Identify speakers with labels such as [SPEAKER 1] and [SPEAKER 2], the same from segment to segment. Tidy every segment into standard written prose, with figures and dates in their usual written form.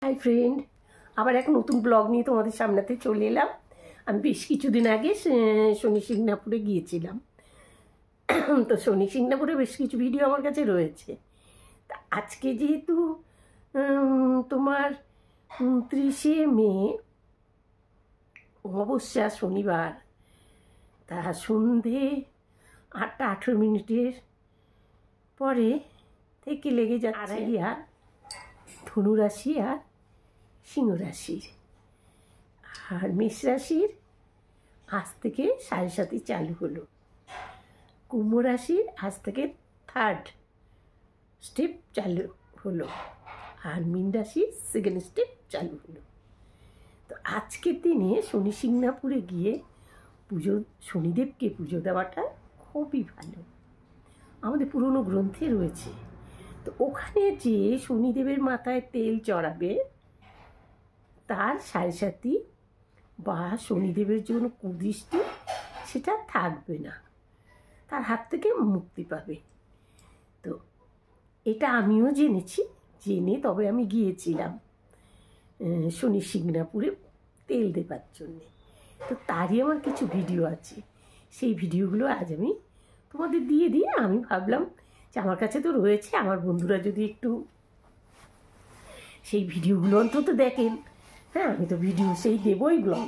[SPEAKER 1] Hi friend, আবার এক নতুন ব্লগ নিয়ে তোমাদের সামনেতে চলে এলাম। আমি বেশ কিছুদিন আগে শনি সিংনাপুরে গিয়েছিলাম। তো শনি সিংনাপুরে বেশ কিছু ভিডিও আমার কাছে রয়েছে। তা আজকে যেহেতু তোমার 29শে মে অমাবস্যা শনিবার, তা সন্ধে 8টা 18 পরে থেকে লেগে যাচ্ছে আর ধনুরাশি আর সিংহ রাশির, আর মেষ রাশির আজ থেকে 7:30 চালু হলো। কুম্ভ রাশির আজ থেকে 3rd স্টেপ চালু হলো, আর মীন রাশির 2nd স্টেপ চালু হলো। তো আজকের দিনে শনি সিংনাপুরে গিয়ে শনিদেবকে পুজো দেওয়াটা খুবই ভালো, আমাদের পুরনো গ্রন্থে রয়েছে। তো ওখানে যে শনিদেবের মাথায় তেল চড়াবে তার 7:30 বা শনিদেবের জন্য কুদৃষ্টি সেটা থাকবে না, তার হাত থেকে মুক্তি পাবে। তো এটা আমিও জেনে তবে আমি গিয়েছিলাম শনি সিংনাপুরে তেল দেবার জন্যে। তো তারই আমার কিছু ভিডিও আছে, সেই ভিডিওগুলো আজ আমি তোমাদের দিয়ে আমি ভাবলাম যে আমার কাছে তো রয়েছে, আমার বন্ধুরা যদি একটু সেই ভিডিওগুলো অন্তত দেখেন। হ্যাঁ, আমি তো ভিডিও সেই দেবই ব্লগ,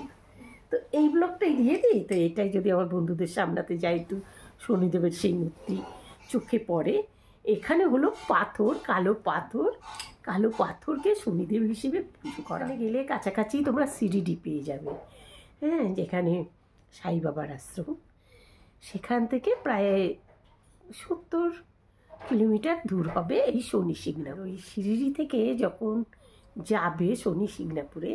[SPEAKER 1] তো এই ব্লগটাই দিয়ে দিই। তো এটাই যদি আমার বন্ধুদের সামনাতে যাই, একটু শনিদেবের সেই মূর্তি চোখে পড়ে। এখানে হলো পাথর, কালো পাথরকে শনিদেব হিসেবে পুজো করা। গেলে কাছাকাছি তোমরা শিরিডি পেয়ে যাবে, হ্যাঁ, যেখানে সাই বাবার আশ্রম। সেখান থেকে প্রায় 70 কিলোমিটার দূর হবে এই শনি সিংনাপুর। ওই শিরিডি থেকে যখন যাবে শনি সিংনাপুরে,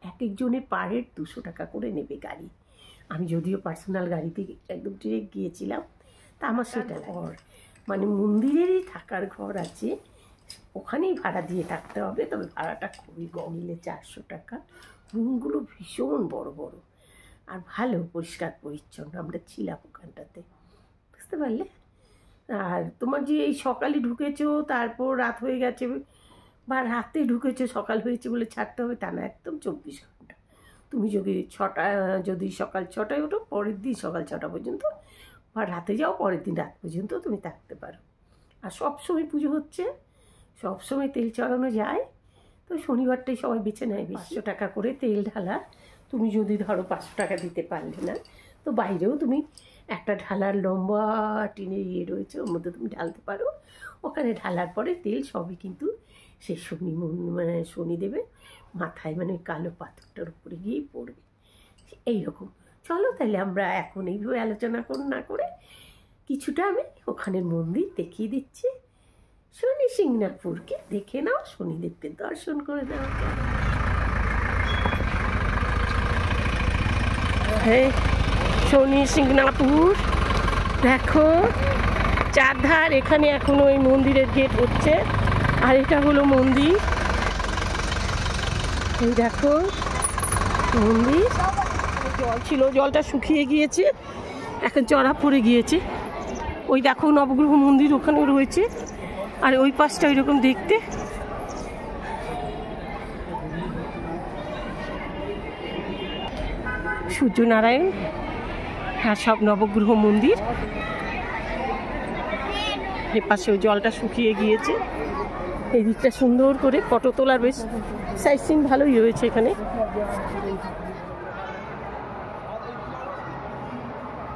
[SPEAKER 1] এক একজনের পার হেড 200 টাকা করে নেবে গাড়ি। আমি যদিও পার্সোনাল গাড়িতে একদম ডিরেক্ট গিয়েছিলাম। তা আমার সেটা ঘর, মানে মন্দিরেরই থাকার ঘর আছে, ওখানেই ভাড়া দিয়ে থাকতে হবে। তবে ভাড়াটা খুবই কম, নিলে 400 টাকা। রুমগুলো ভীষণ বড় বড় আর ভালো পরিষ্কার পরিচ্ছন্ন। আমরা ছিলাম ওখানটাতে, বুঝতে পারলে। আর তোমার যে এই সকালে ঢুকেছো তারপর রাত হয়ে গেছে, বা রাতে ঢুকেছো সকাল হয়েছে বলে ছাড়তে হবে তা না, একদম 24 ঘন্টা। তুমি যদি সকাল 6টায় ওঠো, পরের দিন সকাল 6টা পর্যন্ত, বা রাতে যাও পরের দিন রাত পর্যন্ত তুমি থাকতে পারো। আর সবসময় পুজো হচ্ছে, সবসময় তেল চড়ানো যায়। তো শনিবারটাই সবাই বেছে নেয়। 500 টাকা করে তেল ঢালা। তুমি যদি ধরো 500 টাকা দিতে পারলে না, তো বাইরেও তুমি একটা ঢালার লম্বা টিনের রয়েছে, ওর মধ্যে তুমি ঢালতে পারো। ওখানে ঢালার পরে তেল সবই কিন্তু সে শনিদেবের মাথায়, মানে ওই কালো পাথরটার উপরে গিয়েই পড়বে। এইরকম। চলো তাহলে আমরা এখন এইভাবে আলোচনা না করে কিছুটা আমি ওখানের মন্দির দেখিয়ে দিচ্ছি। শনি সিংনাপুরকে দেখে নাও, শনিদেবকে দর্শন করে নাও। শনি সিংনাপুর দেখো, চারধার। এখানে এখনো ওই মন্দিরের গেট হচ্ছে, আর এটা হলো মন্দির। এই দেখো মন্দির। জল ছিল, জলটা শুকিয়ে গিয়েছে, এখন চড়া পড়ে গিয়েছে। ওই দেখো নবগ্রহ মন্দির ওখানে রয়েছে, আর ওই পাশটা ওইরকম দেখতে। সূর্যনারায়ণ আর সব নবগ্রহ মন্দির। এ পাশে ওই জলটা শুকিয়ে গিয়েছে। এই দিকটা সুন্দর করে ফটো তোলার বেশ সাইট সিন ভালোই রয়েছে এখানে।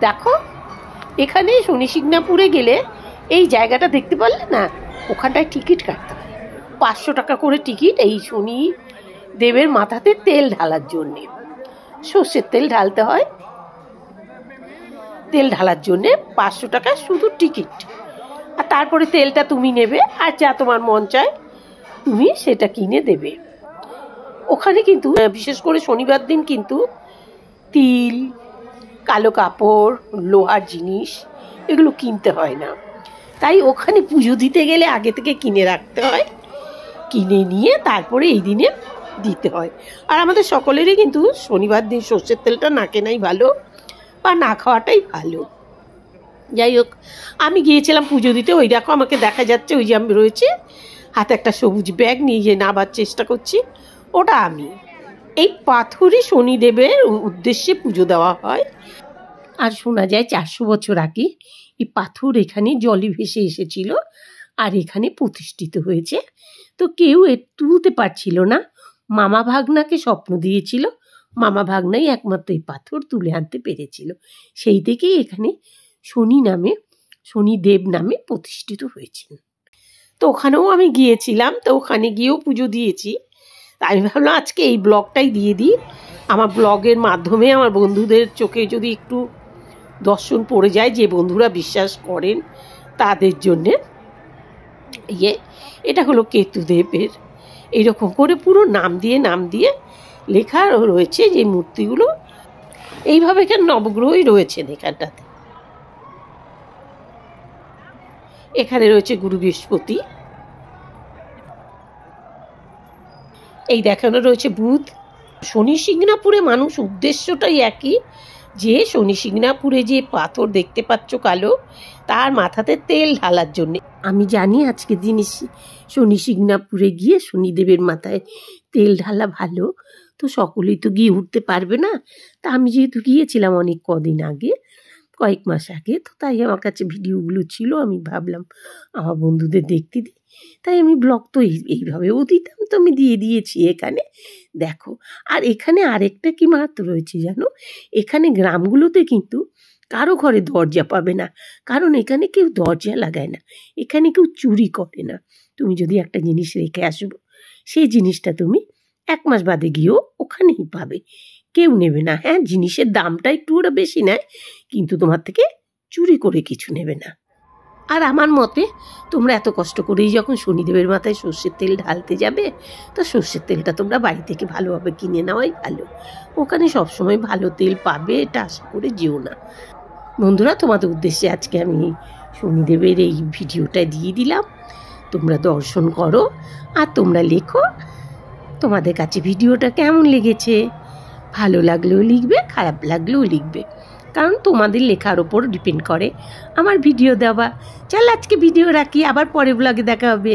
[SPEAKER 1] দেখো এখানে শনি সিংনাপুরে গেলে এই জায়গাটা দেখতে পারলে না, ওখানটায় টিকিট কাটতে হয় 500 টাকা করে টিকিট। এই শনি দেবের মাথাতে তেল ঢালার জন্যে, সর্ষের তেল ঢালতে হয়। তেল ঢালার জন্যে 500 টাকা শুধু টিকিট। আর তারপরে তেলটা তুমি নেবে, আর যা তোমার মন চায় তুমি সেটা কিনে দেবে। ওখানে কিন্তু বিশেষ করে শনিবার দিন কিন্তু তিল, কালো কাপড়, লোহার জিনিস এগুলো কিনতে হয় না। তাই ওখানে পুজো দিতে গেলে আগে থেকে কিনে রাখতে হয়, কিনে নিয়ে তারপরে এই দিনে দিতে হয়। আর আমাদের সকলেরই কিন্তু শনিবার দিন সর্ষের তেলটা না কেনাই ভালো, বা না খাওয়াটাই ভালো। যাই হোক, আমি গিয়েছিলাম পুজো দিতে। ওই দেখো আমাকে দেখা যাচ্ছে, ওই যে আমি রয়েছে, হাতে একটা সবুজ ব্যাগ নিয়ে যে নাবার চেষ্টা করছি, ওটা আমি। এই পাথরই শনিদেবের উদ্দেশ্যে পুজো দেওয়া হয়। আর শোনা যায় 400 বছর আগে এই পাথর এখানে জলে ভেসে এসেছিল আর এখানে প্রতিষ্ঠিত হয়েছে। তো কেউ তুলতে পারছিল না, মামা ভাগনাকে স্বপ্ন দিয়েছিল, মামা ভাগনাই একমাত্র এই পাথর তুলে আনতে পেরেছিল। সেই থেকেই এখানে শনিদেব নামে প্রতিষ্ঠিত হয়েছেন। তো ওখানেও আমি গিয়েছিলাম, তো ওখানে গিয়েও পুজো দিয়েছি। আমি ভাবলাম আজকে এই ব্লগটাই দিয়ে দিই, আমার ব্লগের মাধ্যমে আমার বন্ধুদের চোখে যদি একটু দর্শন পড়ে যায়, যে বন্ধুরা বিশ্বাস করেন তাদের জন্যে। এটা হলো কেতুদেবের, এইরকম করে পুরো নাম দিয়ে লেখা রয়েছে যে মূর্তিগুলো। এইভাবে এখানে নবগ্রহই রয়েছেন এখানটাতে। এখানে রয়েছে গুরু বৃহস্পতি, এই দেখানো রয়েছে বুধ। শনি সিংনাপুরে মানুষ উদ্দেশ্যটাই একই, যে শনি সিংনাপুরে যে পাথর দেখতে পাচ্ছ কালো, তার মাথাতে তেল ঢালার জন্যে। আমি জানি আজকে দিনে শনি সিংনাপুরে গিয়ে শনিদেবের মাথায় তেল ঢালা ভালো, তো সকলেই তো গিয়ে উঠতে পারবে না। তা আমি যেহেতু গিয়েছিলাম অনেক কদিন আগে, কয়েক মাস আগে, তো তাই আমার কাছে ভিডিওগুলো ছিল, আমি ভাবলাম আমার বন্ধুদের দেখতে দিই। তাই আমি ব্লগ তো এইভাবেও দিতাম, তো আমি দিয়ে দিয়েছি এখানে দেখো। আর এখানে আরেকটা কি মাহাত্ম্য রয়েছে জানো, এখানে গ্রামগুলোতে কিন্তু কারো ঘরে দরজা পাবে না, কারণ এখানে কেউ দরজা লাগায় না, এখানে কেউ চুরি করে না। তুমি যদি একটা জিনিস রেখে আসবো, সেই জিনিসটা তুমি 1 মাস বাদে গিয়েও ওখানেই পাবে, কেউ নেবে না। হ্যাঁ, জিনিসের দামটা একটু ওরা বেশি নেয়, কিন্তু তোমার থেকে চুরি করে কিছু নেবে না। আর আমার মতে তোমরা এত কষ্ট করেই যখন শনিদেবের মাথায় সর্ষের তেল ঢালতে যাবে, তো সর্ষের তেলটা তোমরা বাড়ি থেকে ভালোভাবে কিনে নেওয়াই ভালো। ওখানে সবসময় ভালো তেল পাবে, এটা আশা করে যেও না। বন্ধুরা, তোমাদের উদ্দেশ্যে আজকে আমি শনিদেবের এই ভিডিওটা দিয়ে দিলাম। তোমরা দর্শন করো আর তোমরা লেখো তোমাদের কাছে ভিডিওটা কেমন লেগেছে। ভালো লাগলেও লিখবে, খারাপ লাগলেও লিখবে, কারণ তোমাদের লেখার ওপর ডিপেন্ড করে আমার ভিডিও দেওয়া। চল আজকে ভিডিও রাখি, আবার পরের ব্লগে দেখা হবে।